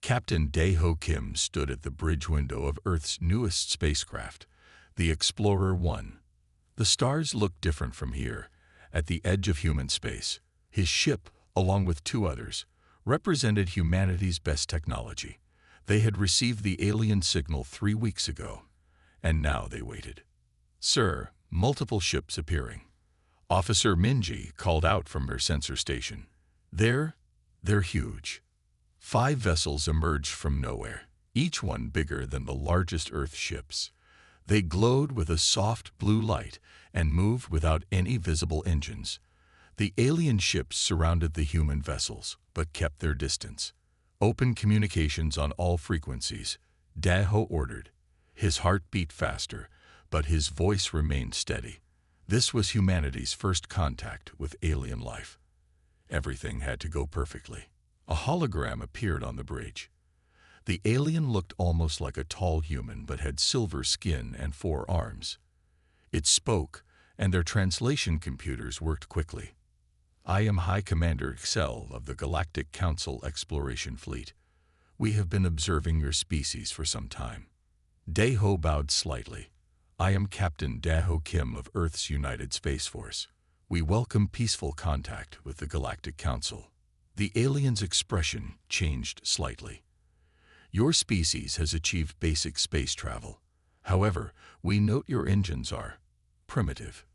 Captain Dae-ho Kim stood at the bridge window of Earth's newest spacecraft, the Explorer 1. The stars looked different from here, at the edge of human space. His ship, along with two others, represented humanity's best technology. They had received the alien signal 3 weeks ago, and now they waited. "Sir," multiple ships appearing. Officer Minji called out from her sensor station. They're huge. 5 vessels emerged from nowhere, each one bigger than the largest Earth ships. They glowed with a soft blue light and moved without any visible engines. The alien ships surrounded the human vessels, but kept their distance. "Open communications on all frequencies," Dae-ho ordered. His heart beat faster, but his voice remained steady. This was humanity's first contact with alien life. Everything had to go perfectly. A hologram appeared on the bridge. The alien looked almost like a tall human but had silver skin and 4 arms. It spoke, and their translation computers worked quickly. "I am High Commander Excel of the Galactic Council Exploration Fleet. We have been observing your species for some time." Dae-ho bowed slightly. "I am Captain Dae-ho Kim of Earth's United Space Force. We welcome peaceful contact with the Galactic Council." The alien's expression changed slightly. "Your species has achieved basic space travel. However, we note your engines are primitive.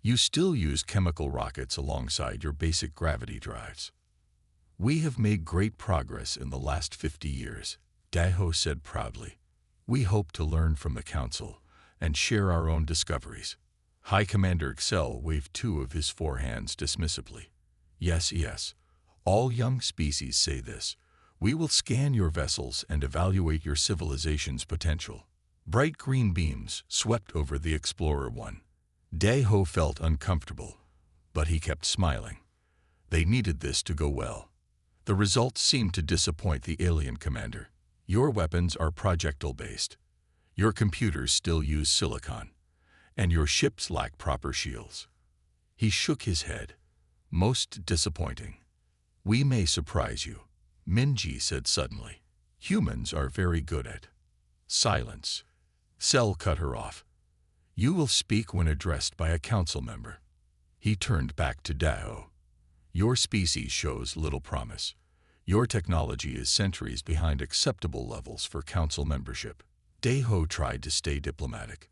You still use chemical rockets alongside your basic gravity drives." "We have made great progress in the last 50 years," Dae-ho said proudly. "We hope to learn from the Council and share our own discoveries." High Commander Excel waved 2 of his 4 hands dismissively. Yes. All young species say this. We will scan your vessels and evaluate your civilization's potential." Bright green beams swept over the Explorer 1. Dae-ho felt uncomfortable, but he kept smiling. They needed this to go well. The results seemed to disappoint the alien commander. "Your weapons are projectile-based. Your computers still use silicon, and your ships lack proper shields." He shook his head. "Most disappointing." "We may surprise you," Minji said suddenly. "Humans are very good at—" "Silence." Cell cut her off. "You will speak when addressed by a council member." He turned back to Dae-ho. "Your species shows little promise. Your technology is centuries behind acceptable levels for council membership." Dae-ho tried to stay diplomatic.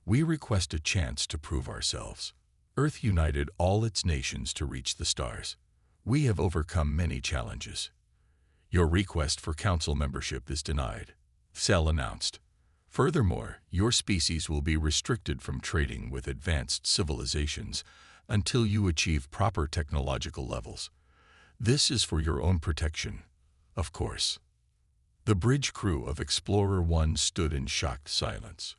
"We request a chance to prove ourselves. Earth united all its nations to reach the stars. We have overcome many challenges. Your request for council membership is denied," Cell announced. "Furthermore, your species will be restricted from trading with advanced civilizations until you achieve proper technological levels. This is for your own protection, of course." The bridge crew of Explorer 1 stood in shocked silence.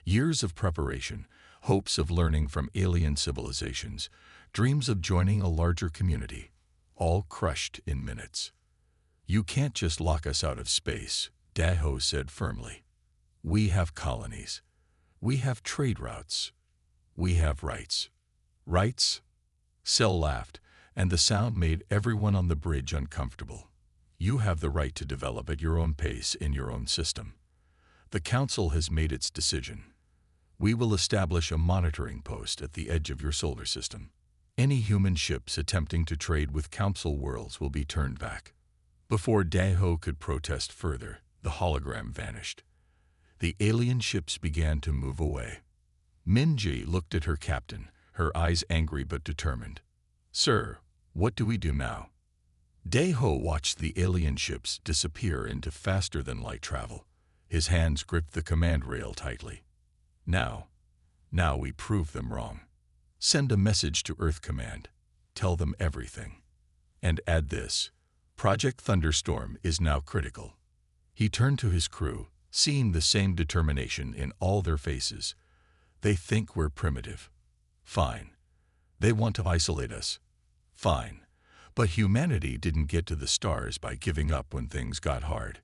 Years of preparation, hopes of learning from alien civilizations, dreams of joining a larger community, all crushed in minutes. "You can't just lock us out of space," Dae-ho said firmly. "We have colonies. We have trade routes. We have rights." "Rights?" Cell laughed, and the sound made everyone on the bridge uncomfortable. "You have the right to develop at your own pace in your own system. The Council has made its decision. We will establish a monitoring post at the edge of your solar system. Any human ships attempting to trade with Council worlds will be turned back." Before Dae-ho could protest further, the hologram vanished. The alien ships began to move away. Minji looked at her captain, her eyes angry but determined. "Sir, what do we do now?" Dae-ho watched the alien ships disappear into faster-than-light travel. His hands gripped the command rail tightly. Now we prove them wrong. Send a message to Earth Command. Tell them everything. And add this: Project Thunderstorm is now critical." He turned to his crew, seeing the same determination in all their faces. "They think we're primitive. Fine. They want to isolate us. Fine. But humanity didn't get to the stars by giving up when things got hard."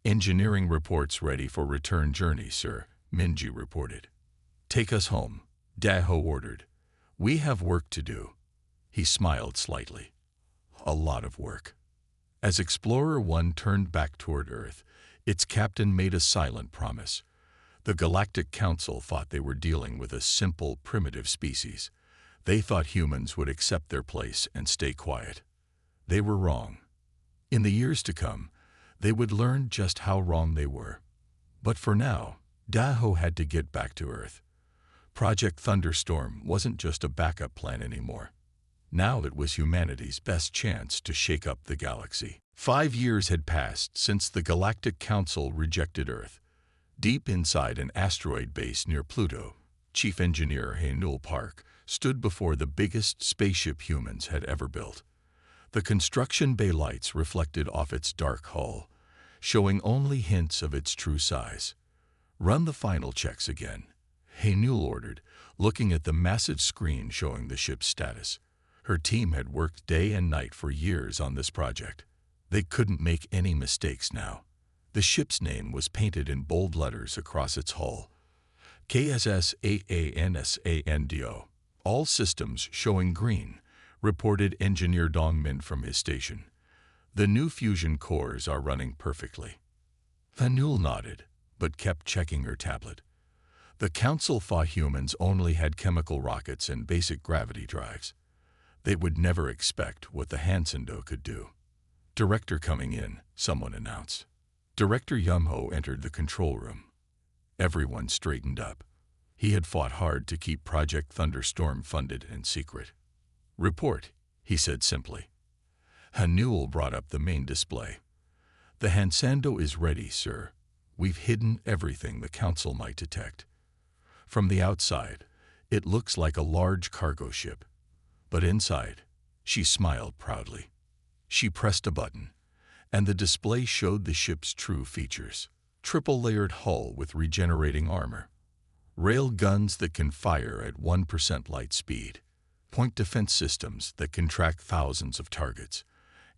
"Engineering reports ready for return journey, sir," Minji reported. "Take us home," Dae-ho ordered. "We have work to do." He smiled slightly. "A lot of work." As Explorer 1 turned back toward Earth, its captain made a silent promise. The Galactic Council thought they were dealing with a simple, primitive species. They thought humans would accept their place and stay quiet. They were wrong. In the years to come, they would learn just how wrong they were. But for now, Daho had to get back to Earth. Project Thunderstorm wasn't just a backup plan anymore. Now it was humanity's best chance to shake up the galaxy. 5 years had passed since the Galactic Council rejected Earth. Deep inside an asteroid base near Pluto, Chief Engineer Haynul Park stood before the biggest spaceship humans had ever built. The construction bay lights reflected off its dark hull, showing only hints of its true size. "Run the final checks again," Haynul ordered, looking at the massive screen showing the ship's status. Her team had worked day and night for years on this project. They couldn't make any mistakes now. The ship's name was painted in bold letters across its hull. KSS AANSANDO. All systems showing green, reported Engineer Dongmin from his station. "The new fusion cores are running perfectly." Haynul nodded, but kept checking her tablet. The Council thought humans only had chemical rockets and basic gravity drives. They would never expect what the Hansendo could do. "Director coming in," someone announced. Director Yumho entered the control room. Everyone straightened up. He had fought hard to keep Project Thunderstorm funded and secret. "Report," he said simply. Haynul brought up the main display. "The Hansendo is ready, sir. We've hidden everything the Council might detect. From the outside, it looks like a large cargo ship. But inside," she smiled proudly. She pressed a button, and the display showed the ship's true features. Triple-layered hull with regenerating armor. Rail guns that can fire at 1% light speed. Point defense systems that can track thousands of targets.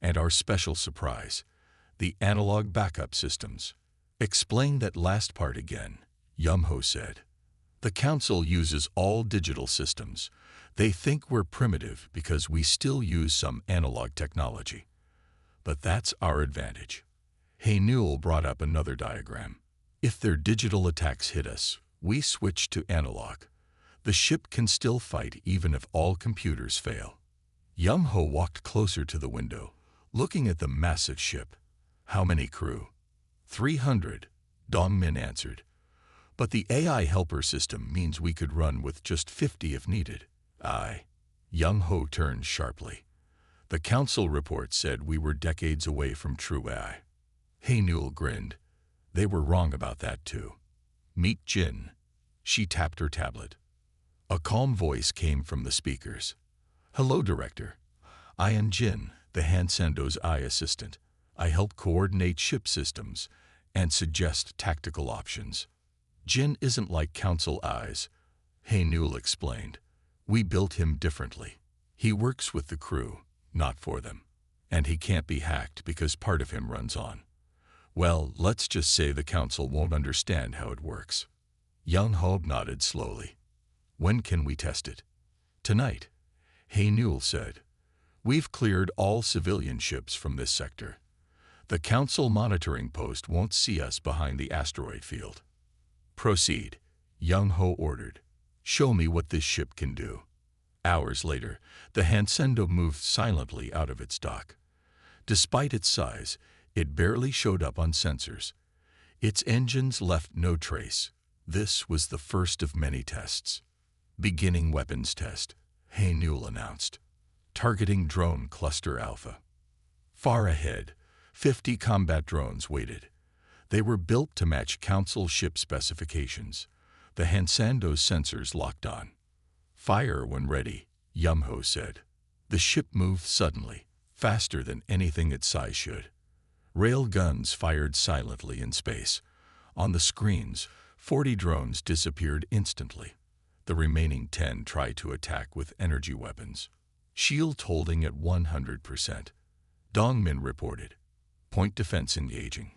And our special surprise, the analog backup systems. "Explain that last part again," Yumho said. "The Council uses all digital systems. They think we're primitive because we still use some analog technology. But that's our advantage." Haynul brought up another diagram. "If their digital attacks hit us, we switch to analog. The ship can still fight even if all computers fail." Yumho walked closer to the window, looking at the massive ship. "How many crew?" 300, Dongmin answered. "But the AI helper system means we could run with just 50 if needed." Yumho turned sharply. "The Council report said we were decades away from true AI." Haynul grinned. "They were wrong about that too. Meet Jin." She tapped her tablet. A calm voice came from the speakers. "Hello, Director. I am Jin, the Hansendo's eye assistant. I help coordinate ship systems and suggest tactical options." "Jin isn't like Council eyes," Haynul explained. "We built him differently. He works with the crew, not for them. And he can't be hacked because part of him runs on. Well, let's just say the Council won't understand how it works." Yumho nodded slowly. "When can we test it?" "Tonight," Haynul said. "We've cleared all civilian ships from this sector. The Council monitoring post won't see us behind the asteroid field." "Proceed," Yumho ordered. "Show me what this ship can do." Hours later, the Hansendo moved silently out of its dock. Despite its size, it barely showed up on sensors. Its engines left no trace. This was the first of many tests. "Beginning weapons test," Haynul announced. "Targeting drone cluster alpha." Far ahead, 50 combat drones waited. They were built to match Council ship specifications. The Hansendo's sensors locked on. "Fire when ready," Yumho said. The ship moved suddenly, faster than anything its size should. Rail guns fired silently in space. On the screens, 40 drones disappeared instantly. The remaining 10 tried to attack with energy weapons. Shields holding at 100%. Dongmin reported. Point defense engaging.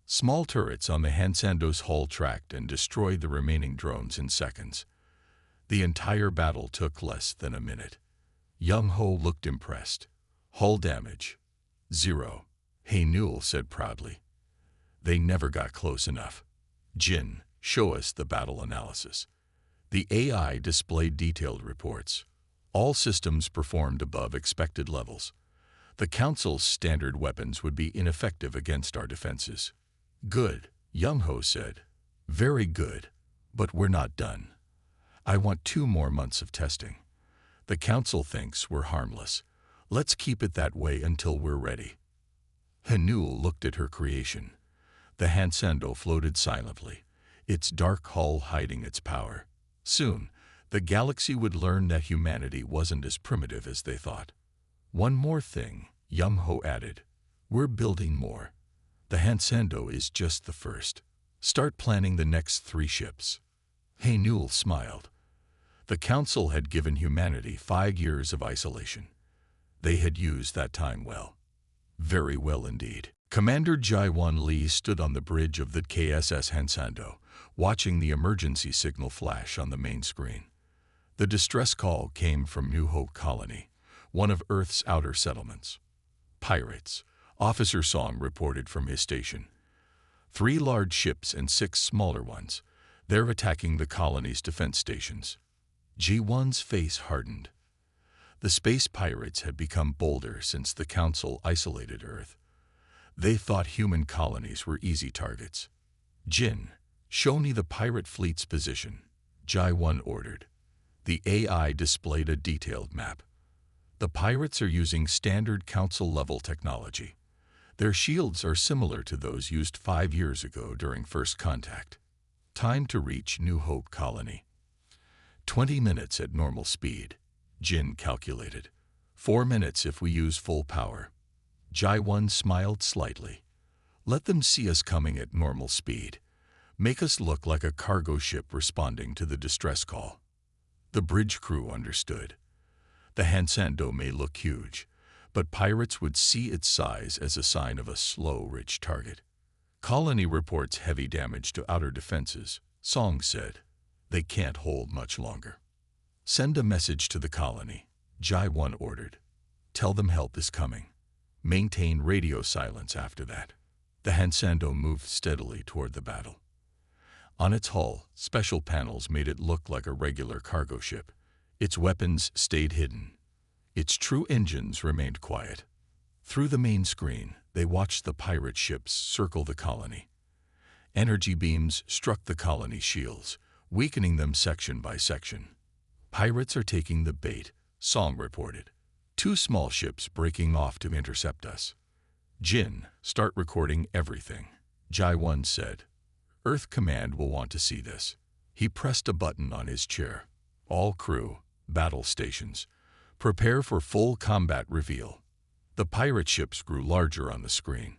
Small turrets on the Hansendo's hull tracked and destroyed the remaining drones in seconds. The entire battle took less than a minute. Yumho looked impressed. "Hull damage? 0. Hey Newell said proudly. They never got close enough. Jin, show us the battle analysis. The AI displayed detailed reports. All systems performed above expected levels. The Council's standard weapons would be ineffective against our defenses. Good, Young Ho said. Very good, but we're not done. I want 2 more months of testing. The Council thinks we're harmless. Let's keep it that way until we're ready. Hanul looked at her creation. The Hansando floated silently, its dark hull hiding its power. Soon, the galaxy would learn that humanity wasn't as primitive as they thought. One more thing, Yum-Ho added. We're building more. The Hansando is just the first. Start planning the next 3 ships. Hanul smiled. The Council had given humanity 5 years of isolation. They had used that time well. Very well indeed. Commander Jai-Won Lee stood on the bridge of the KSS Hansando, watching the emergency signal flash on the main screen. The distress call came from New Hope Colony, one of Earth's outer settlements. Pirates, Officer Song reported from his station. 3 large ships and 6 smaller ones. They're attacking the colony's defense stations. Ji-Won's face hardened. The space pirates had become bolder since the Council isolated Earth. They thought human colonies were easy targets. Jin, show me the pirate fleet's position, Jai-Won ordered. The AI displayed a detailed map. The pirates are using standard Council-level technology. Their shields are similar to those used 5 years ago during first contact. Time to reach New Hope Colony. 20 minutes at normal speed, Jin calculated. 4 minutes if we use full power. Jai-Won smiled slightly. Let them see us coming at normal speed. Make us look like a cargo ship responding to the distress call. The bridge crew understood. The Hansando may look huge, but pirates would see its size as a sign of a slow, rich target. Colony reports heavy damage to outer defenses, Song said. They can't hold much longer. Send a message to the colony, Jai-Won ordered. Tell them help is coming. Maintain radio silence after that. The Hansando moved steadily toward the battle. On its hull, special panels made it look like a regular cargo ship. Its weapons stayed hidden. Its true engines remained quiet. Through the main screen, they watched the pirate ships circle the colony. Energy beams struck the colony's shields, weakening them section by section. Pirates are taking the bait, Song reported. 2 small ships breaking off to intercept us. Jin, start recording everything, Jai-Won said. Earth Command will want to see this. He pressed a button on his chair. All crew, battle stations, prepare for full combat reveal. The pirate ships grew larger on the screen.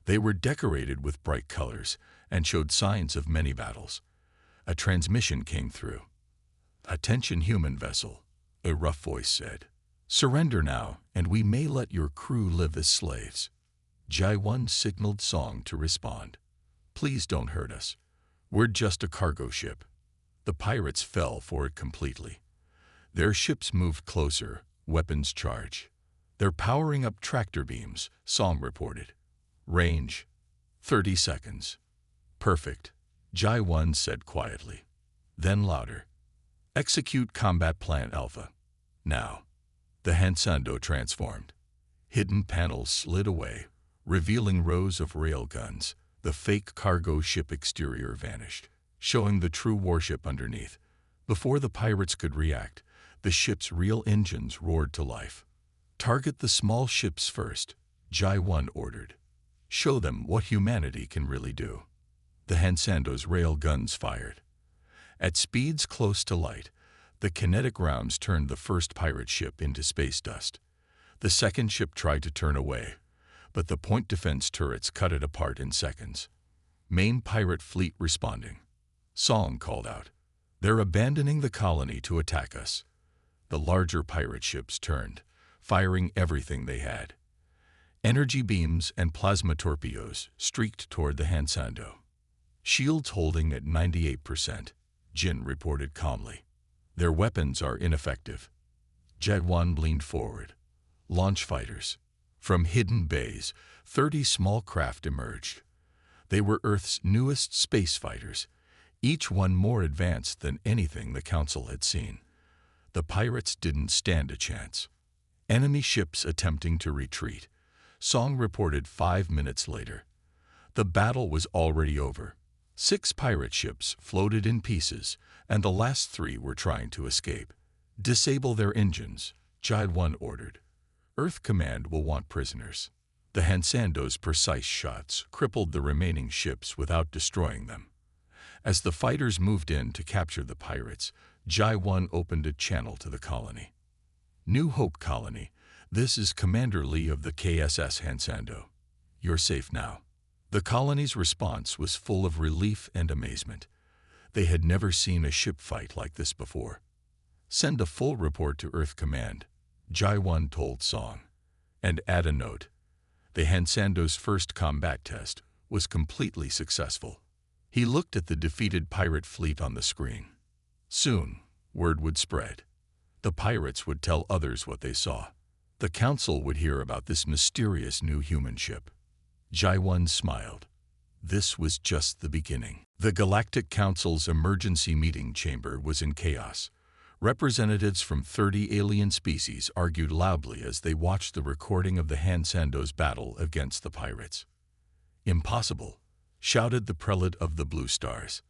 They were decorated with bright colors and showed signs of many battles. A transmission came through. Attention human vessel, a rough voice said. Surrender now, and we may let your crew live as slaves. Jai-Won signaled Song to respond. Please don't hurt us. We're just a cargo ship. The pirates fell for it completely. Their ships moved closer, weapons charged. They're powering up tractor beams, Song reported. Range, 30 seconds. Perfect, Jai-Won said quietly. Then louder. Execute Combat Plan Alpha. Now. The Hansando transformed. Hidden panels slid away, revealing rows of railguns. The fake cargo ship exterior vanished, showing the true warship underneath. Before the pirates could react, the ship's real engines roared to life. Target the small ships first, Jai-Won ordered. Show them what humanity can really do. The Hansando's rail guns fired. At speeds close to light, the kinetic rounds turned the first pirate ship into space dust. The second ship tried to turn away, but the point defense turrets cut it apart in seconds. Main pirate fleet responding. Song called out. They're abandoning the colony to attack us. The larger pirate ships turned, firing everything they had. Energy beams and plasma torpedoes streaked toward the Hansando. Shields holding at 98%, Jin reported calmly. Their weapons are ineffective. Jai-Won leaned forward. Launch fighters. From hidden bays, 30 small craft emerged. They were Earth's newest space fighters, each one more advanced than anything the Council had seen. The pirates didn't stand a chance. Enemy ships attempting to retreat. Song reported 5 minutes later. The battle was already over. 6 pirate ships floated in pieces, and the last 3 were trying to escape. Disable their engines, Jai-1 ordered. Earth Command will want prisoners. The Hansando's precise shots crippled the remaining ships without destroying them. As the fighters moved in to capture the pirates, Jai-1 opened a channel to the colony. New Hope Colony, this is Commander Lee of the KSS Hansando. You're safe now. The colony's response was full of relief and amazement. They had never seen a ship fight like this before. Send a full report to Earth Command, Jai-1 told Song. And add a note. The Hansando's first combat test was completely successful. He looked at the defeated pirate fleet on the screen. Soon, word would spread. The pirates would tell others what they saw. The Council would hear about this mysterious new human ship. Jai-1 smiled. This was just the beginning. The Galactic Council's emergency meeting chamber was in chaos. Representatives from 30 alien species argued loudly as they watched the recording of the Hansando's battle against the pirates. "Impossible," shouted the prelate of the Blue Stars.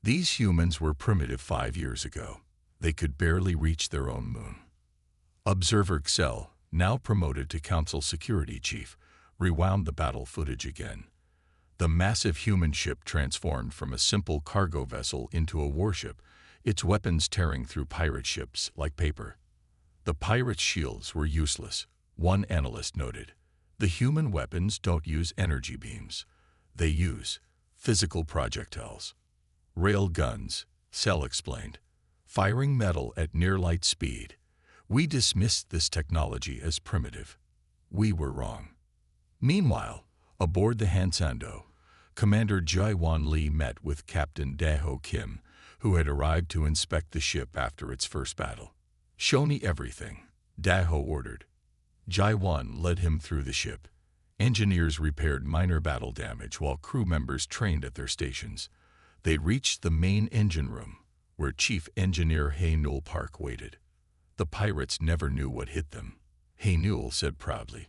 These humans were primitive 5 years ago. They could barely reach their own moon. Observer Xel, now promoted to Council Security Chief, rewound the battle footage again. The massive human ship transformed from a simple cargo vessel into a warship, its weapons tearing through pirate ships like paper. The pirates' shields were useless, one analyst noted. The human weapons don't use energy beams. They use physical projectiles. Rail guns, Cell explained, firing metal at near-light speed. We dismissed this technology as primitive. We were wrong. Meanwhile, aboard the Hansando, Commander Jai-1 Lee met with Captain Daho Kim, who had arrived to inspect the ship after its first battle. "Show me everything," Daho ordered. Jai-1 led him through the ship. Engineers repaired minor battle damage while crew members trained at their stations. They reached the main engine room, where Chief Engineer Hae-Nul Park waited. The pirates never knew what hit them. Hae-Nul said proudly,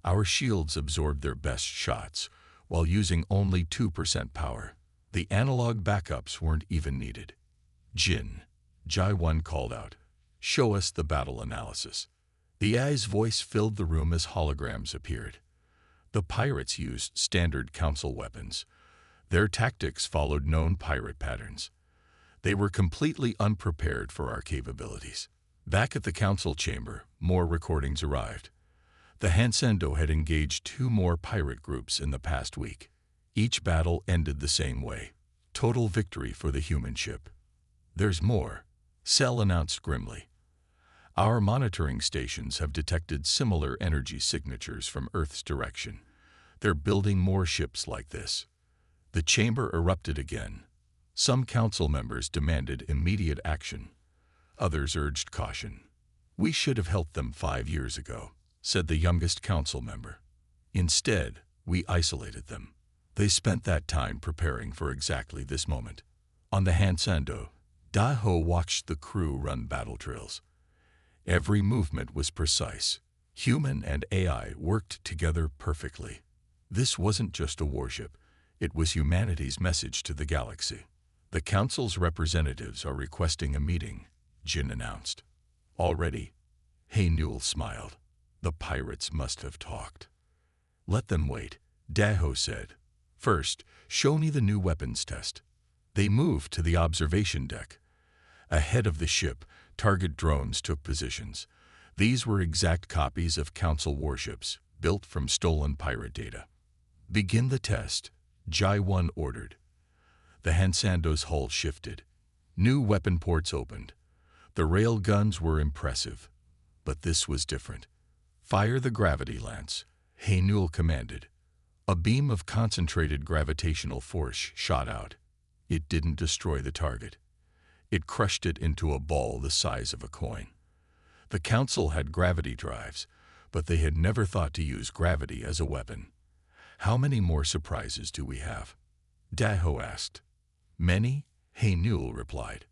"Our shields absorbed their best shots, while using only 2% power. The analog backups weren't even needed." "Jin," Jai-1 called out, "show us the battle analysis." The AI's voice filled the room as holograms appeared. The pirates used standard council weapons. Their tactics followed known pirate patterns. They were completely unprepared for our capabilities. Back at the council chamber, more recordings arrived. The Hansando had engaged 2 more pirate groups in the past week. Each battle ended the same way. Total victory for the human ship. "There's more," Cell announced grimly. "Our monitoring stations have detected similar energy signatures from Earth's direction. They're building more ships like this." The chamber erupted again. Some council members demanded immediate action. Others urged caution. "We should have helped them 5 years ago," said the youngest council member. "Instead, we isolated them." They spent that time preparing for exactly this moment. On the Hansando, Daho watched the crew run battle drills. Every movement was precise. Human and AI worked together perfectly. This wasn't just a warship. It was humanity's message to the galaxy. "The Council's representatives are requesting a meeting," Jin announced. "Already?" Hae-Nul smiled. The pirates must have talked. "Let them wait," Daho said. "First, show me the new weapons test." They moved to the observation deck. Ahead of the ship, target drones took positions. These were exact copies of Council warships, built from stolen pirate data. "Begin the test," Jai-1 ordered. The Hansando's hull shifted. New weapon ports opened. The rail guns were impressive, but this was different. "Fire the gravity lance," Hae-Nul commanded. A beam of concentrated gravitational force shot out. It didn't destroy the target. It crushed it into a ball the size of a coin. The Council had gravity drives, but they had never thought to use gravity as a weapon. How many more surprises do we have? Daho asked. Many, Haynul replied.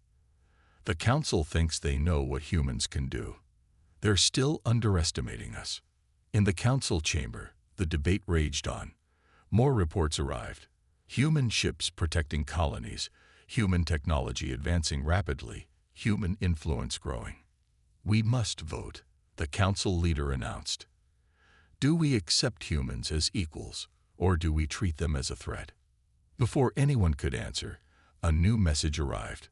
The Council thinks they know what humans can do. They're still underestimating us. In the Council chamber, the debate raged on. More reports arrived. Human ships protecting colonies, human technology advancing rapidly, human influence growing. We must vote, the Council leader announced. Do we accept humans as equals, or do we treat them as a threat? Before anyone could answer, a new message arrived.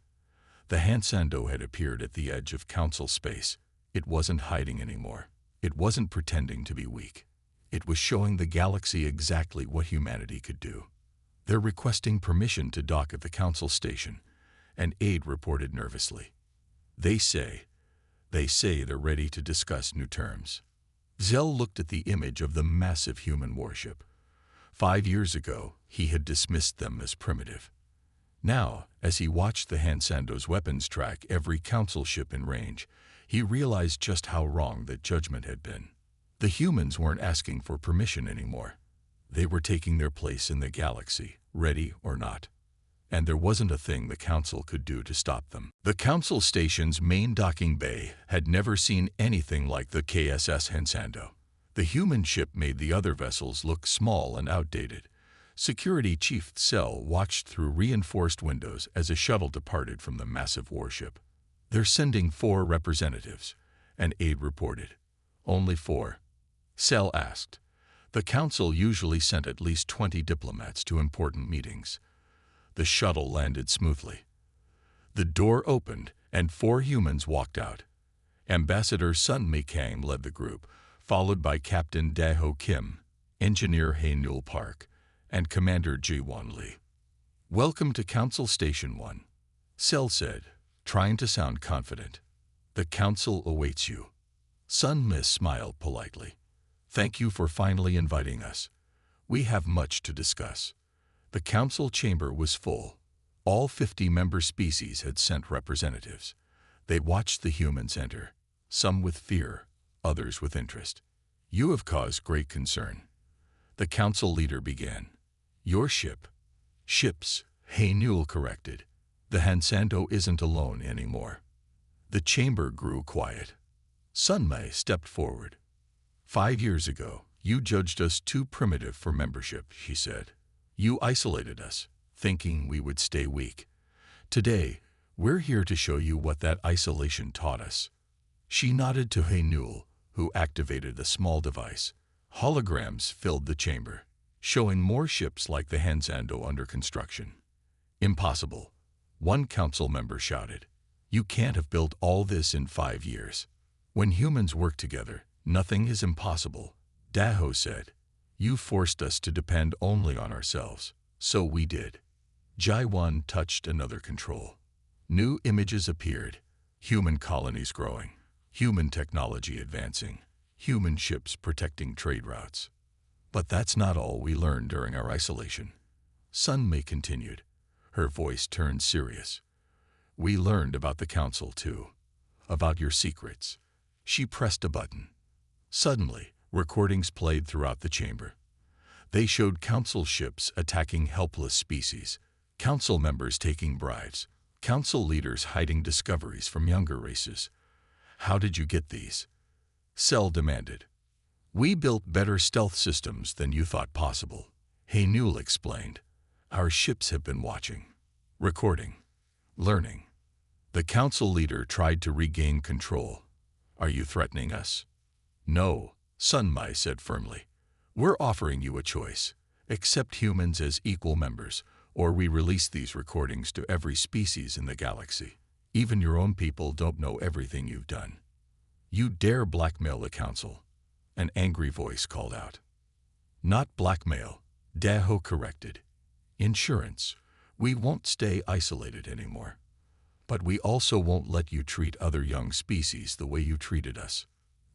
The Hansando had appeared at the edge of Council space. It wasn't hiding anymore. It wasn't pretending to be weak. It was showing the galaxy exactly what humanity could do. They're requesting permission to dock at the Council station, an aide reported nervously. They say they're ready to discuss new terms. Zell looked at the image of the massive human warship. 5 years ago, he had dismissed them as primitive. Now, as he watched the Hansando's weapons track every Council ship in range, he realized just how wrong that judgment had been. The humans weren't asking for permission anymore. They were taking their place in the galaxy, ready or not. And there wasn't a thing the Council could do to stop them. The Council station's main docking bay had never seen anything like the KSS Hansando. The human ship made the other vessels look small and outdated. Security Chief Cell watched through reinforced windows as a shuttle departed from the massive warship. They're sending 4 representatives, an aide reported. Only 4? Cell asked. The Council usually sent at least 20 diplomats to important meetings. The shuttle landed smoothly. The door opened, and 4 humans walked out. Ambassador Sun Mi-Kang led the group, followed by Captain Daho Kim, Engineer Haynul Park, and Commander Ji-Won Lee. Welcome to Council Station 1, Cell said, trying to sound confident. The Council awaits you. Sun Mi smiled politely. Thank you for finally inviting us. We have much to discuss. The Council chamber was full. All 50 member species had sent representatives. They watched the humans enter, some with fear, others with interest. You have caused great concern. The Council leader began. Your ship. Ships, Haynul corrected. The Hansando isn't alone anymore. The chamber grew quiet. Sun Mi stepped forward. 5 years ago, you judged us too primitive for membership, she said. You isolated us, thinking we would stay weak. Today, we're here to show you what that isolation taught us. She nodded to Haynul, who activated a small device. Holograms filled the chamber, showing more ships like the Hansando under construction. Impossible, one council member shouted. You can't have built all this in 5 years. When humans work together, nothing is impossible, Daho said. You forced us to depend only on ourselves, so we did. Ji-Won touched another control. New images appeared, human colonies growing, human technology advancing, human ships protecting trade routes. But that's not all we learned during our isolation. Sun Mi continued. Her voice turned serious. We learned about the Council too, about your secrets. She pressed a button. Suddenly, recordings played throughout the chamber. They showed Council ships attacking helpless species, Council members taking bribes, Council leaders hiding discoveries from younger races. How did you get these? Cell demanded. We built better stealth systems than you thought possible, Haynul explained. Our ships have been watching, recording, learning. The Council leader tried to regain control. Are you threatening us? No, Sun Mi said firmly. We're offering you a choice. Accept humans as equal members, or we release these recordings to every species in the galaxy. Even your own people don't know everything you've done. You dare blackmail the Council? An angry voice called out. Not blackmail, Daho corrected. Insurance. We won't stay isolated anymore. But we also won't let you treat other young species the way you treated us.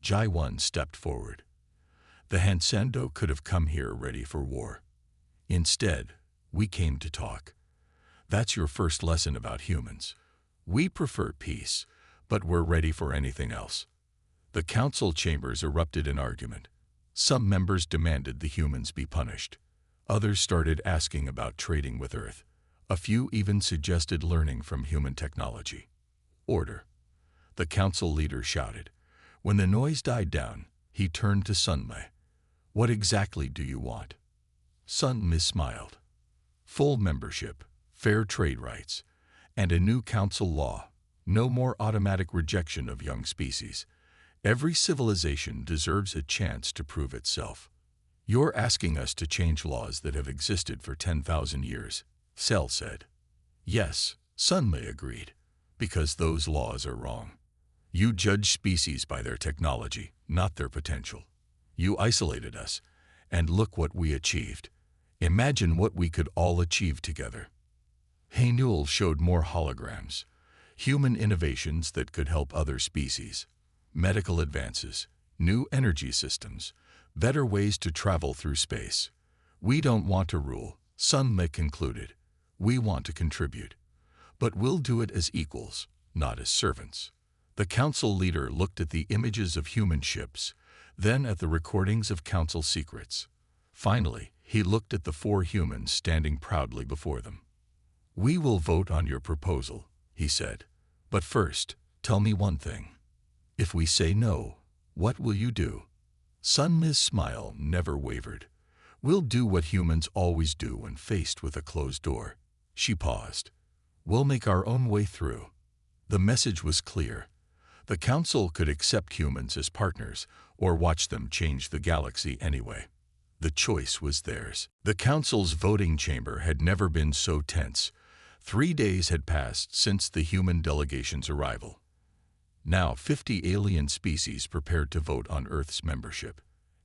Ji-Won stepped forward. The Hansando could have come here ready for war. Instead, we came to talk. That's your first lesson about humans. We prefer peace, but we're ready for anything else. The council chambers erupted in argument. Some members demanded the humans be punished. Others started asking about trading with Earth. A few even suggested learning from human technology. Order, the council leader shouted. When the noise died down, he turned to Sunmei. What exactly do you want? Sunmei smiled. Full membership, fair trade rights, and a new council law. No more automatic rejection of young species. Every civilization deserves a chance to prove itself. You're asking us to change laws that have existed for 10,000 years, Cell said. Yes, Sunmei agreed, because those laws are wrong. You judge species by their technology, not their potential. You isolated us, and look what we achieved. Imagine what we could all achieve together. Haynul showed more holograms, human innovations that could help other species, medical advances, new energy systems, better ways to travel through space. We don't want to rule, Sunmei concluded. We want to contribute. But we'll do it as equals, not as servants. The council leader looked at the images of human ships, then at the recordings of council secrets. Finally, he looked at the 4 humans standing proudly before them. We will vote on your proposal, he said. But first, tell me one thing. If we say no, what will you do? Sunmei's smile never wavered. We'll do what humans always do when faced with a closed door. She paused. We'll make our own way through. The message was clear. The council could accept humans as partners or watch them change the galaxy anyway. The choice was theirs. The council's voting chamber had never been so tense. 3 days had passed since the human delegation's arrival. Now 50 alien species prepared to vote on Earth's membership.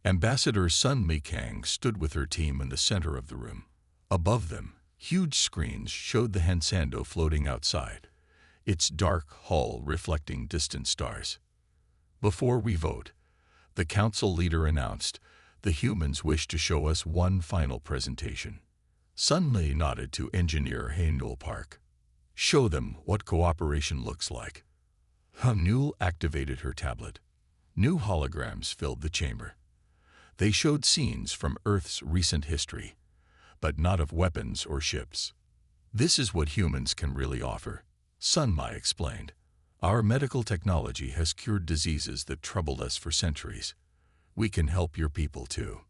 Ambassador Sunmei Kang stood with her team in the center of the room. Above them, huge screens showed the Hansando floating outside, its dark hull reflecting distant stars. Before we vote, the council leader announced, the humans wish to show us one final presentation. Sunmei nodded to Engineer Haynul Park. Show them what cooperation looks like. Haynul activated her tablet. New holograms filled the chamber. They showed scenes from Earth's recent history, but not of weapons or ships. This is what humans can really offer, Sunmei explained. Our medical technology has cured diseases that troubled us for centuries. We can help your people too.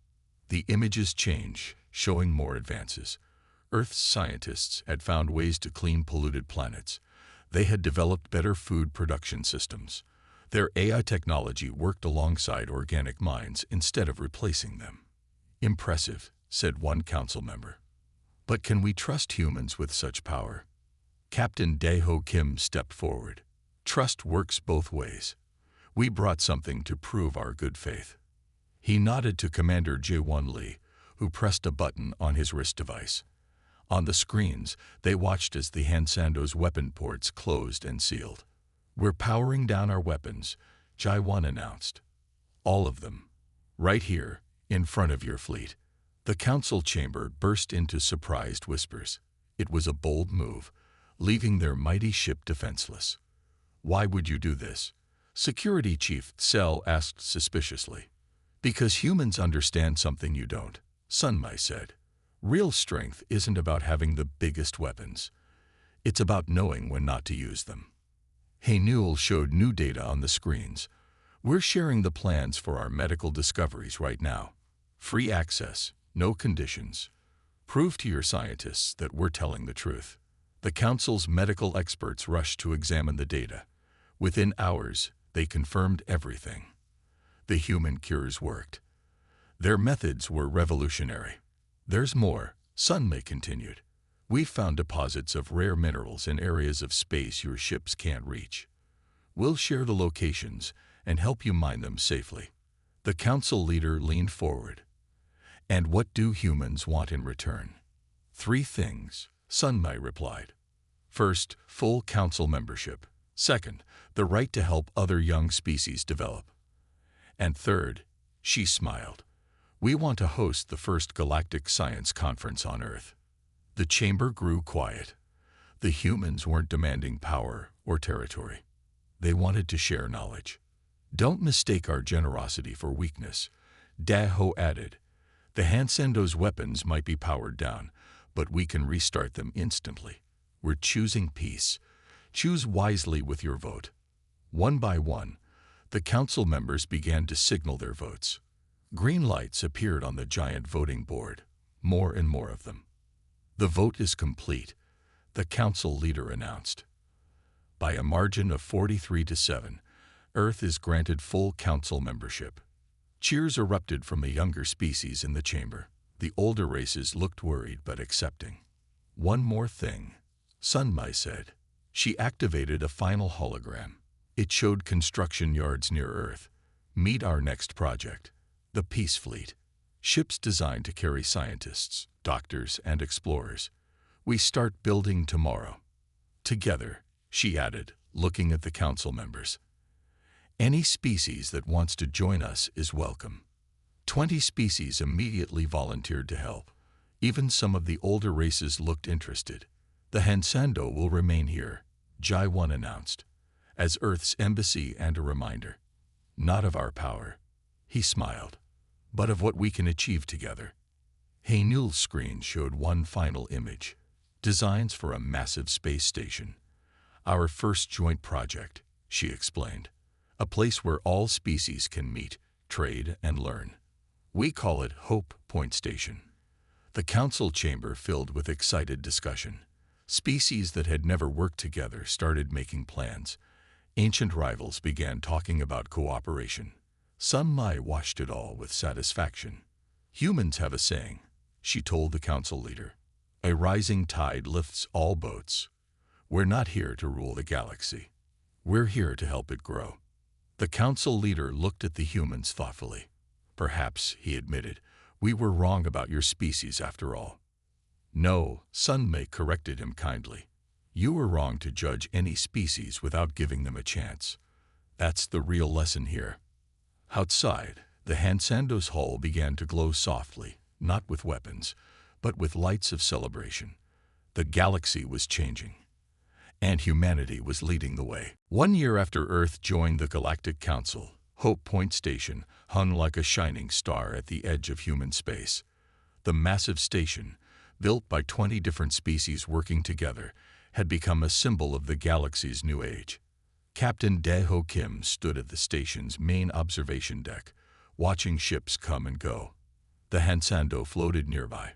The images change, showing more advances. Earth's scientists had found ways to clean polluted planets. They had developed better food production systems. Their AI technology worked alongside organic minds instead of replacing them. Impressive, said one council member. But can we trust humans with such power? Captain Daeho Kim stepped forward. Trust works both ways. We brought something to prove our good faith. He nodded to Commander Jae-won Lee, who pressed a button on his wrist device. On the screens, they watched as the Hansando's weapon ports closed and sealed. We're powering down our weapons, Jae-won announced. All of them. Right here, in front of your fleet. The council chamber burst into surprised whispers. It was a bold move, leaving their mighty ship defenseless. Why would you do this? Security Chief Cell asked suspiciously. Because humans understand something you don't, Sunmei said. Real strength isn't about having the biggest weapons. It's about knowing when not to use them. Haynul showed new data on the screens. We're sharing the plans for our medical discoveries right now. Free access, no conditions. Prove to your scientists that we're telling the truth. The council's medical experts rushed to examine the data. Within hours, they confirmed everything. The human cures worked. Their methods were revolutionary. There's more, Sunmei continued. We've found deposits of rare minerals in areas of space your ships can't reach. We'll share the locations and help you mine them safely. The council leader leaned forward. And what do humans want in return? 3 things, Sunmei replied. First, full council membership. Second, the right to help other young species develop. And third, she smiled. We want to host the first Galactic Science Conference on Earth. The chamber grew quiet. The humans weren't demanding power or territory. They wanted to share knowledge. Don't mistake our generosity for weakness, Daho added. The Hansendo's weapons might be powered down, but we can restart them instantly. We're choosing peace. Choose wisely with your vote. One by one, the council members began to signal their votes. Green lights appeared on the giant voting board, more and more of them. The vote is complete, the council leader announced. By a margin of 43-7, Earth is granted full council membership. Cheers erupted from the younger species in the chamber. The older races looked worried but accepting. One more thing, Sunmai said. She activated a final hologram. It showed construction yards near Earth. Meet our next project, the Peace Fleet. Ships designed to carry scientists, doctors, and explorers. We start building tomorrow. Together, she added, looking at the council members. Any species that wants to join us is welcome. 20 species immediately volunteered to help. Even some of the older races looked interested. The Hansando will remain here, Jai-1 announced, as Earth's embassy and a reminder. Not of our power, he smiled, but of what we can achieve together. Hainul's screen showed one final image, designs for a massive space station. Our first joint project, she explained. A place where all species can meet, trade, and learn. We call it Hope Point Station. The council chamber filled with excited discussion. Species that had never worked together started making plans. Ancient rivals began talking about cooperation. Sunmai watched it all with satisfaction. Humans have a saying, she told the council leader. A rising tide lifts all boats. We're not here to rule the galaxy. We're here to help it grow. The council leader looked at the humans thoughtfully. Perhaps, he admitted, we were wrong about your species after all. No, Sunmai corrected him kindly. You were wrong to judge any species without giving them a chance. That's the real lesson here. Outside, the Hansando's hull began to glow softly, not with weapons, but with lights of celebration. The galaxy was changing, and humanity was leading the way. 1 year after Earth joined the Galactic Council, Hope Point Station hung like a shining star at the edge of human space. The massive station, built by 20 different species working together, had become a symbol of the galaxy's new age. Captain Daeho Kim stood at the station's main observation deck, watching ships come and go. The Hansando floated nearby,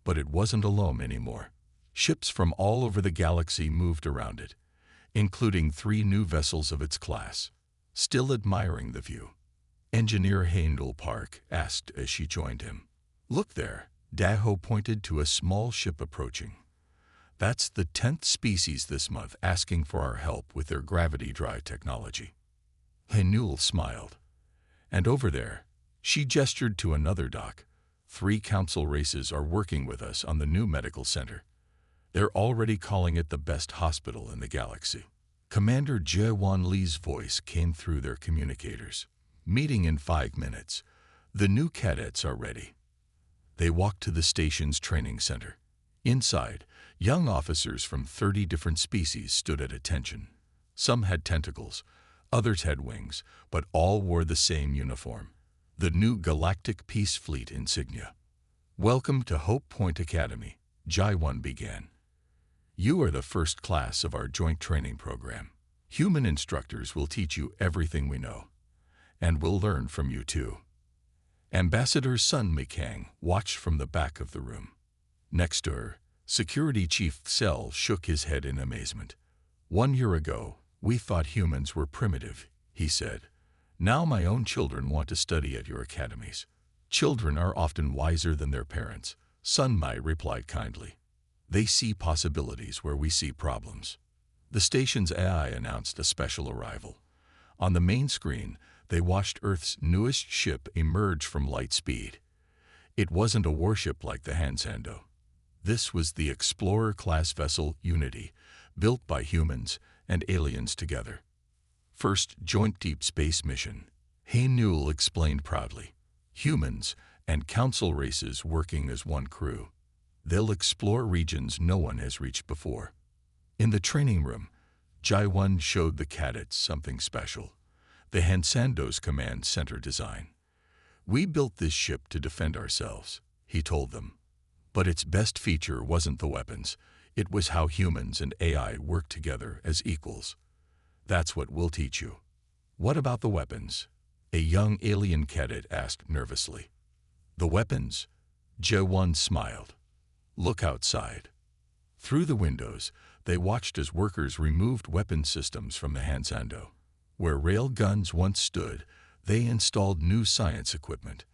but it wasn't alone anymore. Ships from all over the galaxy moved around it, including 3 new vessels of its class. Still admiring the view, Engineer Haindel Park asked as she joined him. Look there, Daho pointed to a small ship approaching. That's the 10th species this month asking for our help with their gravity-dry technology. Hainul smiled. And over there, she gestured to another dock. 3 council races are working with us on the new medical center. They're already calling it the best hospital in the galaxy. Commander Jaewon Lee's voice came through their communicators. Meeting in 5 minutes. The new cadets are ready. They walked to the station's training center. Inside, young officers from 30 different species stood at attention. Some had tentacles, others had wings, but all wore the same uniform. The new Galactic Peace Fleet insignia. Welcome to Hope Point Academy, Jai-1 began. You are the first class of our joint training program. Human instructors will teach you everything we know, and we'll learn from you too. Ambassador Sun Mikang watched from the back of the room. Next to her, Security Chief Cell shook his head in amazement. 1 year ago, we thought humans were primitive, he said. Now my own children want to study at your academies. Children are often wiser than their parents, Sunmai replied kindly. They see possibilities where we see problems. The station's AI announced a special arrival. On the main screen, they watched Earth's newest ship emerge from light speed. It wasn't a warship like the Hansando. This was the Explorer-class vessel Unity, built by humans and aliens together. First joint deep space mission, Hainul explained proudly. Humans and council races working as one crew. They'll explore regions no one has reached before. In the training room, Jai-1 showed the cadets something special. the Hansando's command center design. "We built this ship to defend ourselves," he told them. But its best feature wasn't the weapons, it was how humans and AI work together as equals. "That's what we'll teach you." "What about the weapons?" a young alien cadet asked nervously. "The weapons?" Jae-won smiled. "Look outside." Through the windows, they watched as workers removed weapon systems from the Hansando. Where rail guns once stood, they installed new science equipment.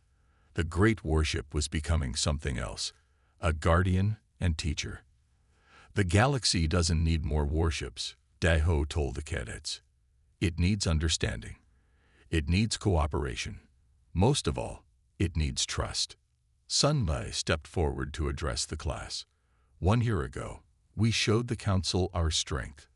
The great warship was becoming something else, a guardian and teacher. "The galaxy doesn't need more warships," Daeho told the cadets. "It needs understanding. It needs cooperation. Most of all, it needs trust." Sunmai stepped forward to address the class. "1 year ago, we showed the Council our strength.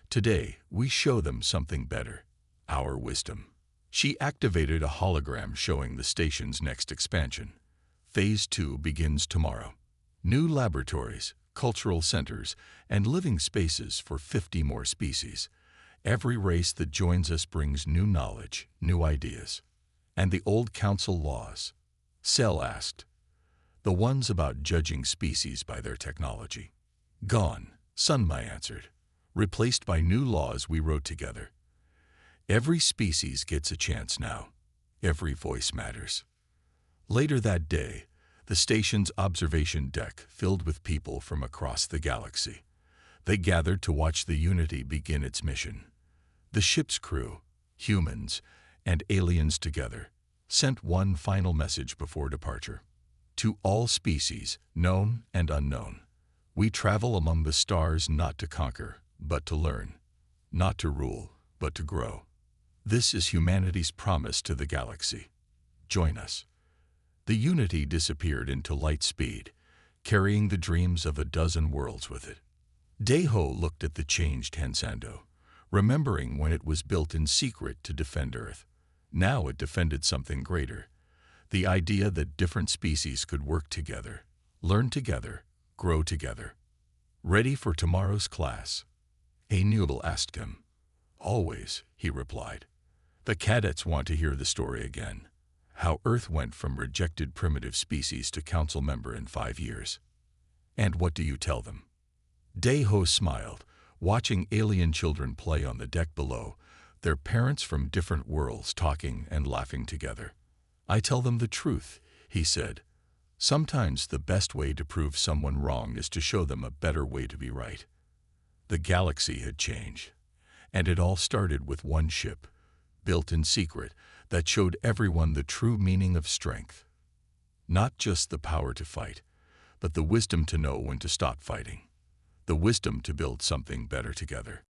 Today, we show them something better, our wisdom." She activated a hologram showing the station's next expansion. Phase 2 begins tomorrow. New laboratories, cultural centers, and living spaces for 50 more species. Every race that joins us brings new knowledge, new ideas. "And the old Council laws?" Cell asked. "The ones about judging species by their technology." "Gone," Sunmai answered. "Replaced by new laws we wrote together. Every species gets a chance now. Every voice matters." Later that day, the station's observation deck filled with people from across the galaxy. They gathered to watch the Unity begin its mission. The ship's crew, humans and aliens together, sent one final message before departure. "To all species, known and unknown, we travel among the stars not to conquer, but to learn. Not to rule, but to grow. This is humanity's promise to the galaxy. Join us." The Unity disappeared into light speed, carrying the dreams of a dozen worlds with it. Daeho looked at the changed Hansando, remembering when it was built in secret to defend Earth. Now it defended something greater, the idea that different species could work together, learn together, grow together. "Ready for tomorrow's class?" a noodle asked him. "Always," he replied. "The cadets want to hear the story again. How Earth went from rejected primitive species to council member in 5 years." "And what do you tell them?" Daeho smiled, watching alien children play on the deck below, their parents from different worlds talking and laughing together. "I tell them the truth," he said. "Sometimes the best way to prove someone wrong is to show them a better way to be right." The galaxy had changed, and it all started with one ship, built in secret, that showed everyone the true meaning of strength. Not just the power to fight, but the wisdom to know when to stop fighting. The wisdom to build something better together.